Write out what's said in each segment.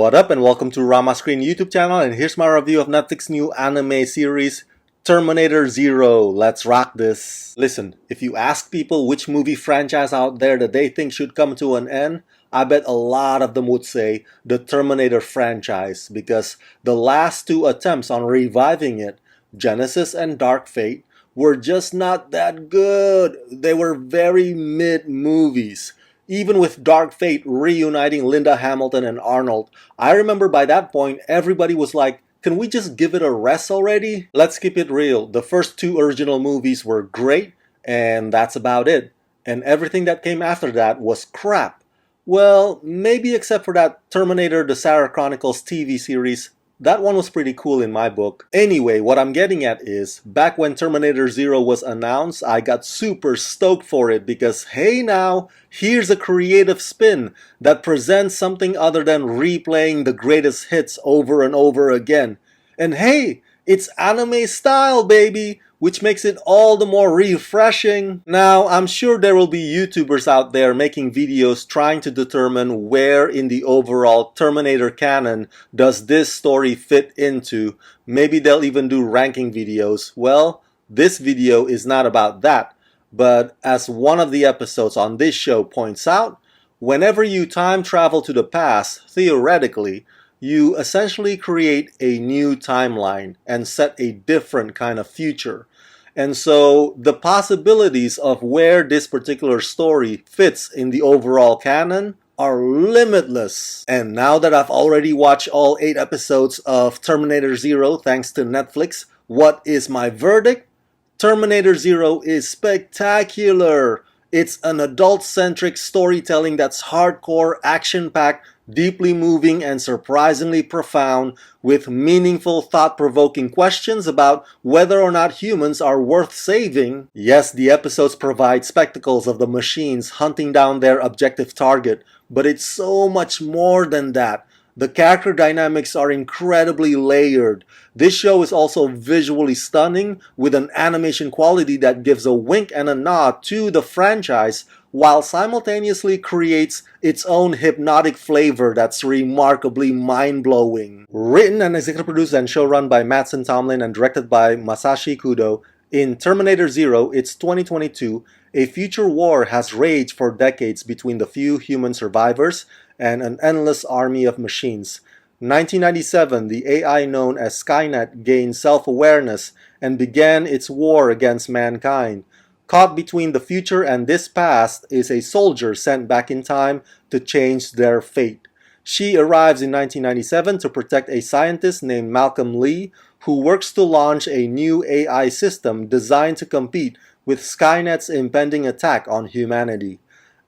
What up and welcome to Rama Screen YouTube channel, and here's my review of Netflix new anime series Terminator Zero. Let's rock this. Listen, if you ask people which movie franchise out there that they think should come to an end, I bet a lot of them would say the Terminator franchise, because the last two attempts on reviving it, Genesis and Dark Fate, were just not that good. They were very mid movies. Even with Dark Fate reuniting Linda Hamilton and Arnold, I remember by that point everybody was like, can we just give it a rest already? Let's keep it real. The first two original movies were great, and that's about it. And everything that came after that was crap. Well, maybe except for that Terminator The Sarah Chronicles TV series. That one was pretty cool in my book. Anyway, what I'm getting at is, back when Terminator Zero was announced, I got super stoked for it because, hey now, here's a creative spin that presents something other than replaying the greatest hits over and over again. And hey, it's anime style, baby! Which makes it all the more refreshing. Now, I'm sure there will be YouTubers out there making videos trying to determine where in the overall Terminator canon does this story fit into. Maybe they'll even do ranking videos. Well, this video is not about that. But as one of the episodes on this show points out, whenever you time travel to the past, theoretically, you essentially create a new timeline and set a different kind of future. And so the possibilities of where this particular story fits in the overall canon are limitless. And now that I've already watched all 8 episodes of Terminator Zero thanks to Netflix, what is my verdict? Terminator Zero is spectacular. It's an adult-centric storytelling that's hardcore, action-packed, deeply moving, and surprisingly profound, with meaningful, thought-provoking questions about whether or not humans are worth saving. Yes, the episodes provide spectacles of the machines hunting down their objective target, but it's so much more than that. The character dynamics are incredibly layered. This show is also visually stunning, with an animation quality that gives a wink and a nod to the franchise, while simultaneously creates its own hypnotic flavor that's remarkably mind-blowing. Written and executive produced and showrun by Mattson Tomlin and directed by Masashi Kudo, in Terminator Zero, it's 2022, a future war has raged for decades between the few human survivors and an endless army of machines. 1997, the AI known as Skynet gained self-awareness and began its war against mankind. Caught between the future and this past is a soldier sent back in time to change their fate. She arrives in 1997 to protect a scientist named Malcolm Lee, who works to launch a new AI system designed to compete with Skynet's impending attack on humanity.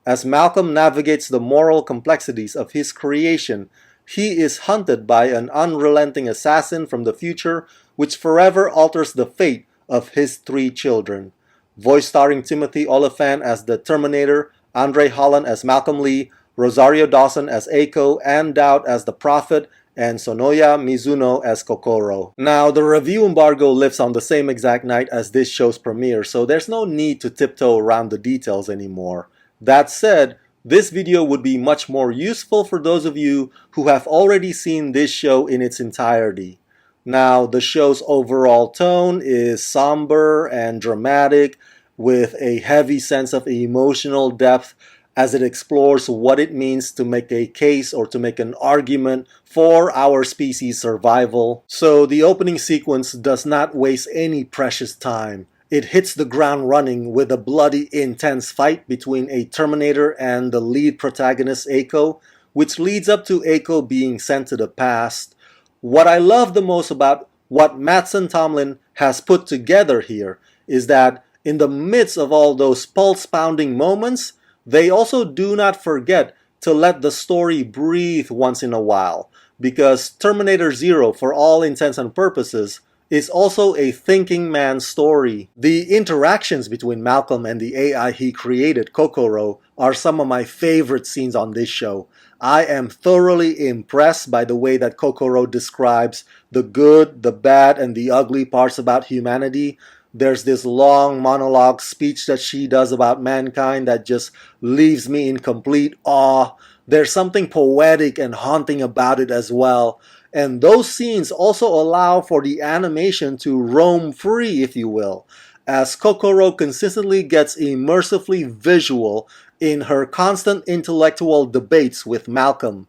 As Malcolm navigates the moral complexities of his creation, he is hunted by an unrelenting assassin from the future, which forever alters the fate of his 3 children. Voice starring Timothy Olyphant as the Terminator, Andre Holland as Malcolm Lee, Rosario Dawson as Eiko, Ann Dowd as the Prophet, and Sonoya Mizuno as Kokoro. Now, the review embargo lifts on the same exact night as this show's premiere, so there's no need to tiptoe around the details anymore. That said, this video would be much more useful for those of you who have already seen this show in its entirety. Now, the show's overall tone is somber and dramatic, with a heavy sense of emotional depth as it explores what it means to make a case or to make an argument for our species' survival. So the opening sequence does not waste any precious time. It hits the ground running with a bloody, intense fight between a Terminator and the lead protagonist Eiko, which leads up to Eiko being sent to the past. What I love the most about what Mattson Tomlin has put together here is that in the midst of all those pulse-pounding moments, they also do not forget to let the story breathe once in a while, because Terminator Zero, for all intents and purposes, is also a thinking man's story. The interactions between Malcolm and the AI he created, Kokoro, are some of my favorite scenes on this show. I am thoroughly impressed by the way that Kokoro describes the good, the bad, and the ugly parts about humanity. There's this long monologue speech that she does about mankind that just leaves me in complete awe. There's something poetic and haunting about it as well. And those scenes also allow for the animation to roam free, if you will, as Kokoro consistently gets immersively visual in her constant intellectual debates with Malcolm.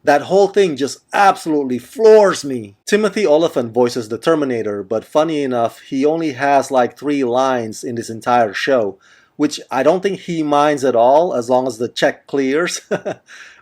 That whole thing just absolutely floors me. Timothy Olyphant voices the Terminator, but funny enough, he only has like 3 lines in this entire show, which I don't think he minds at all as long as the check clears.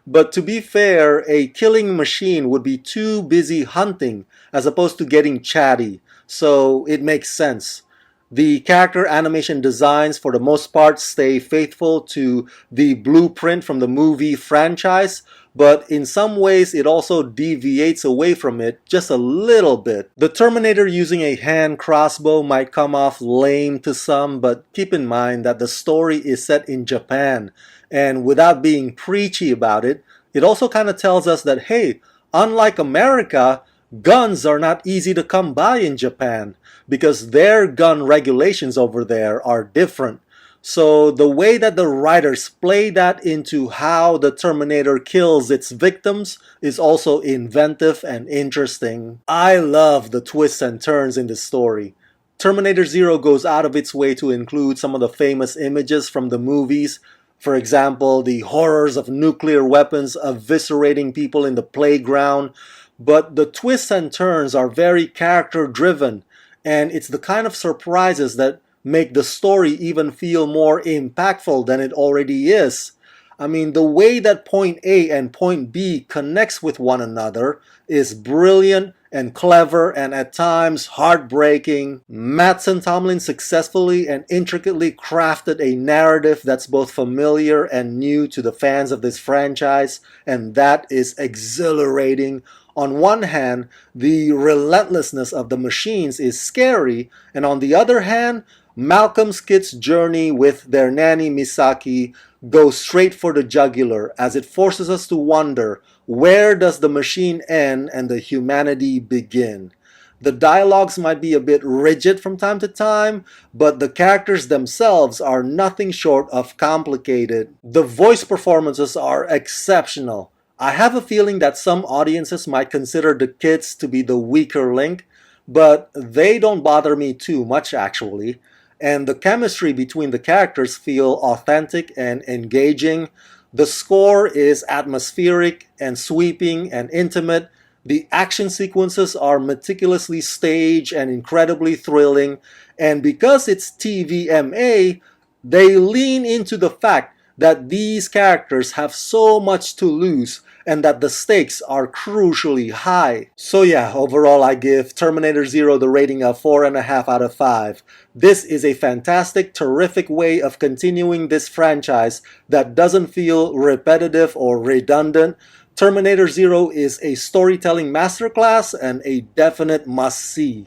But to be fair, a killing machine would be too busy hunting as opposed to getting chatty, so it makes sense. The character animation designs, for the most part, stay faithful to the blueprint from the movie franchise, but in some ways it also deviates away from it just a little bit. The Terminator using a hand crossbow might come off lame to some, but keep in mind that the story is set in Japan, and without being preachy about it, it also kind of tells us that, hey, unlike America, guns are not easy to come by in Japan because their gun regulations over there are different. So the way that the writers play that into how the Terminator kills its victims is also inventive and interesting. I love the twists and turns in the story. Terminator Zero goes out of its way to include some of the famous images from the movies. For example, the horrors of nuclear weapons eviscerating people in the playground. But the twists and turns are very character driven, and it's the kind of surprises that make the story even feel more impactful than it already is. I mean, the way that point A and point B connects with one another is brilliant and clever and at times heartbreaking. Mattson Tomlin successfully and intricately crafted a narrative that's both familiar and new to the fans of this franchise, and that is exhilarating. On one hand, the relentlessness of the machines is scary, and on the other hand, Malcolm's kids' journey with their nanny Misaki goes straight for the jugular as it forces us to wonder, where does the machine end and the humanity begin? The dialogues might be a bit rigid from time to time, but the characters themselves are nothing short of complicated. The voice performances are exceptional. I have a feeling that some audiences might consider the kids to be the weaker link, but they don't bother me too much actually. And the chemistry between the characters feel authentic and engaging. The score is atmospheric and sweeping and intimate. The action sequences are meticulously staged and incredibly thrilling. And because it's TVMA, they lean into the fact that these characters have so much to lose and that the stakes are crucially high. So yeah, overall I give Terminator Zero the rating of 4.5 out of 5. This is a fantastic, terrific way of continuing this franchise that doesn't feel repetitive or redundant. Terminator Zero is a storytelling masterclass and a definite must-see.